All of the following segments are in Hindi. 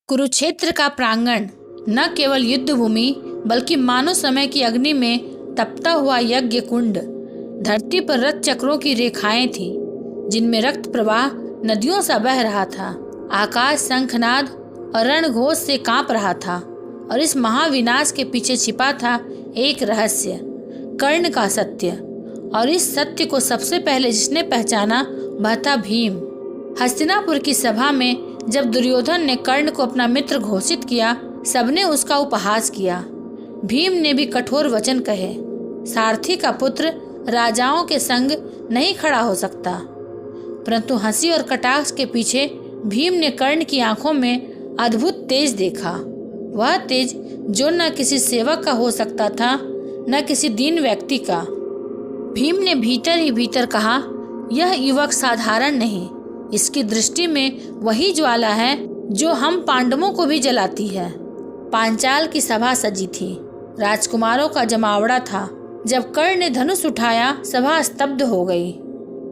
कुरुक्षेत्र का प्रांगण न केवल युद्ध भूमि बल्कि मानव समय की अग्नि में तपता हुआ यज्ञ कुंड। धरती पर रथ चक्रों की रेखाएं थी जिनमें रक्त प्रवाह नदियों सा बह रहा था। आकाश शंखनाद और रणघोष से कांप रहा था और इस महाविनाश के पीछे छिपा था एक रहस्य, कर्ण का सत्य। और इस सत्य को सबसे पहले जिसने पहचाना वह था भीम। हस्तिनापुर की सभा में जब दुर्योधन ने कर्ण को अपना मित्र घोषित किया, सबने उसका उपहास किया। भीम ने भी कठोर वचन कहे। सारथी का पुत्र राजाओं के संग नहीं खड़ा हो सकता। परंतु हंसी और कटाक्ष के पीछे भीम ने कर्ण की आंखों में अद्भुत तेज देखा। वह तेज जो न किसी सेवक का हो सकता था न किसी दीन व्यक्ति का। भीम ने भीतर ही भीतर कहा, यह युवक साधारण नहीं, इसकी दृष्टि में वही ज्वाला है जो हम पांडवों को भी जलाती है। पांचाल की सभा सजी थी, राजकुमारों का जमावड़ा था। जब कर्ण ने धनुष उठाया, सभा स्तब्ध हो गई।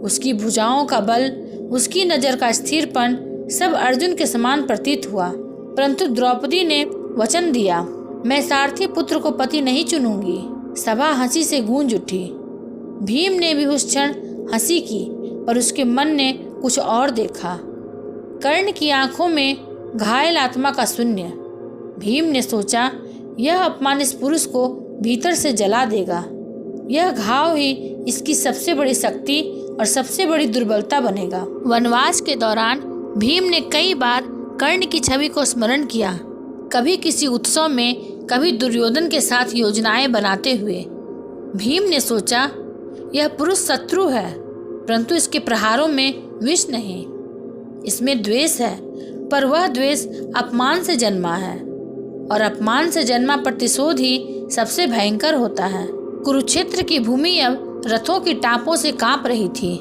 उसकी भुजाओं का बल, उसकी नजर का स्थिरपन सब अर्जुन के समान प्रतीत हुआ। परंतु द्रौपदी ने वचन दिया, मैं सारथी पुत्र को पति नहीं चुनूंगी। सभा हंसी से गूंज उठी। भीम ने भी उस क्षण हंसी की, पर उसके मन ने कुछ और देखा। कर्ण की आंखों में घायल आत्मा का शून्य। भीम ने सोचा, यह अपमान इस पुरुष को भीतर से जला देगा। यह घाव ही इसकी सबसे बड़ी शक्ति और सबसे बड़ी दुर्बलता बनेगा। वनवास के दौरान भीम ने कई बार कर्ण की छवि को स्मरण किया, कभी किसी उत्सव में, कभी दुर्योधन के साथ योजनाएं बनाते हुए। भीम ने सोचा, यह पुरुष शत्रु है, परंतु इसके प्रहारों में विष नहीं, इसमें द्वेष है। पर वह द्वेष अपमान से जन्मा है, और अपमान से जन्मा प्रतिशोध ही सबसे भयंकर होता है। कुरुक्षेत्र की भूमि अब रथों की टापों से कांप रही थी।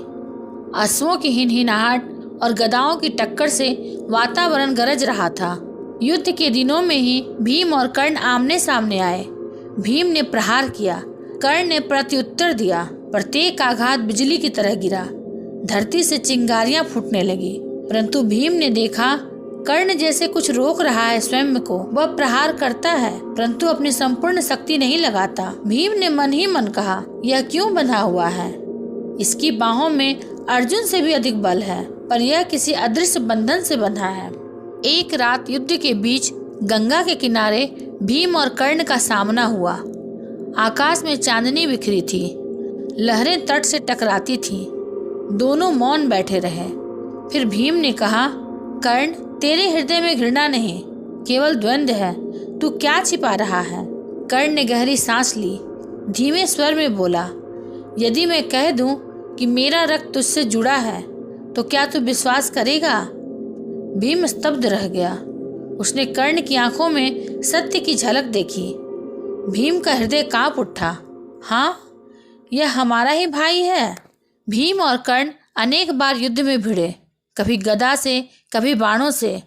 अश्वों की हिनहिनाहट और गदाओं की टक्कर से वातावरण गरज रहा था। युद्ध के दिनों में ही भीम और कर्ण आमने सामने आए। भीम ने प्रहार किया, कर्ण ने प्रत्युत्तर दिया। प्रत्येक आघात बिजली की तरह गिरा। धरती से चिंगारियां फूटने लगी। परंतु भीम ने देखा, कर्ण जैसे कुछ रोक रहा है स्वयं को। वह प्रहार करता है, परंतु अपनी संपूर्ण शक्ति नहीं लगाता। भीम ने मन ही मन कहा, यह क्यों बंधा हुआ है? इसकी बाहों में अर्जुन से भी अधिक बल है, पर यह किसी अदृश्य बंधन से बंधा है। एक रात युद्ध के बीच गंगा के किनारे भीम और कर्ण का सामना हुआ। आकाश में चांदनी बिखरी थी, लहरें तट से टकराती थीं। दोनों मौन बैठे रहे। फिर भीम ने कहा, कर्ण, तेरे हृदय में घृणा नहीं, केवल द्वंद्व है। तू क्या छिपा रहा है? कर्ण ने गहरी सांस ली, धीमे स्वर में बोला, यदि मैं कह दूं कि मेरा रक्त तुझसे जुड़ा है तो क्या तू विश्वास करेगा? भीम स्तब्ध रह गया। उसने कर्ण की आंखों में सत्य की झलक देखी। भीम का हृदय कांप उठा। हाँ, यह हमारा ही भाई है। भीम और कर्ण अनेक बार युद्ध में भिड़े, कभी गदा से, कभी बाणों से।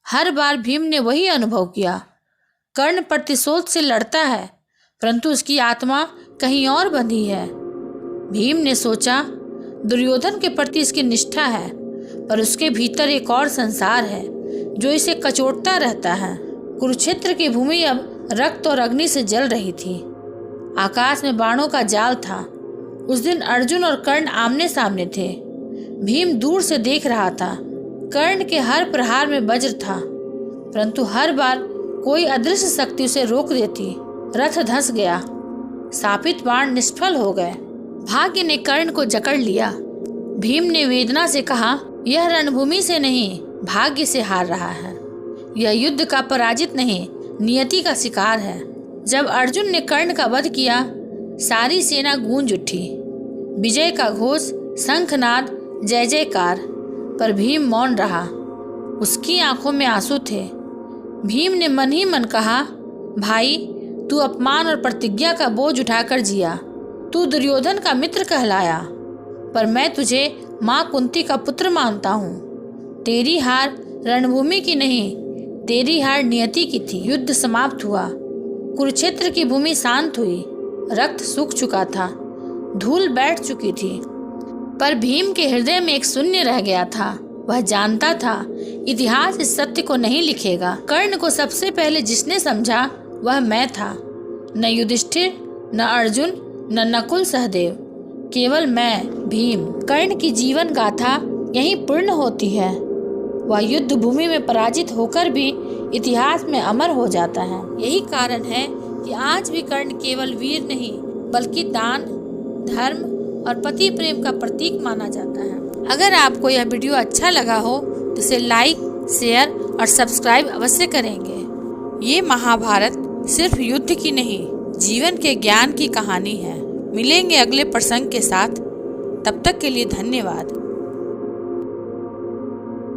हर बार भीम ने वही अनुभव किया, कर्ण प्रतिशोध से लड़ता है, परंतु उसकी आत्मा कहीं और बंधी है। भीम ने सोचा, दुर्योधन के प्रति इसकी निष्ठा है, पर उसके भीतर एक और संसार है जो इसे कचोटता रहता है। कुरुक्षेत्र की भूमि अब रक्त और अग्नि से जल रही थी। आकाश में बाणों का जाल था। उस दिन अर्जुन और कर्ण आमने सामने थे। भीम दूर से देख रहा था। कर्ण के हर प्रहार में वज्र था, परंतु हर बार कोई अदृश्य शक्ति उसे रोक देती। रथ धंस गया, शापित बाण निष्फल हो गए। भाग्य ने कर्ण को जकड़ लिया। भीम ने वेदना से कहा, यह रणभूमि से नहीं, भाग्य से हार रहा है। यह युद्ध का पराजित नहीं, नियति का शिकार है। जब अर्जुन ने कर्ण का वध किया, सारी सेना गूंज उठी। विजय का घोष, शंखनाद, जय जयकार। पर भीम मौन रहा। उसकी आंखों में आंसू थे। भीम ने मन ही मन कहा, भाई, तू अपमान और प्रतिज्ञा का बोझ उठाकर जिया। तू दुर्योधन का मित्र कहलाया, पर मैं तुझे माँ कुंती का पुत्र मानता हूँ। तेरी हार रणभूमि की नहीं, तेरी हार नियति की थी। युद्ध समाप्त हुआ। कुरुक्षेत्र की भूमि शांत हुई। रक्त सूख चुका था, धूल बैठ चुकी थी, पर भीम के हृदय में एक शून्य रह गया था। वह जानता था इतिहास इस सत्य को नहीं लिखेगा। कर्ण को सबसे पहले जिसने समझा वह मैं था। न युधिष्ठिर, न अर्जुन, न नकुल सहदेव, केवल मैं भीम। कर्ण की जीवन गाथा यहीं पूर्ण होती है। वह युद्ध भूमि में पराजित होकर भी इतिहास में अमर हो जाता है। यही कारण है कि आज भी कर्ण केवल वीर नहीं बल्कि दान, धर्म और पति प्रेम का प्रतीक माना जाता है। अगर आपको यह वीडियो अच्छा लगा हो तो इसे लाइक, शेयर और सब्सक्राइब अवश्य करेंगे। ये महाभारत सिर्फ युद्ध की नहीं, जीवन के ज्ञान की कहानी है। मिलेंगे अगले प्रसंग के साथ, तब तक के लिए धन्यवाद।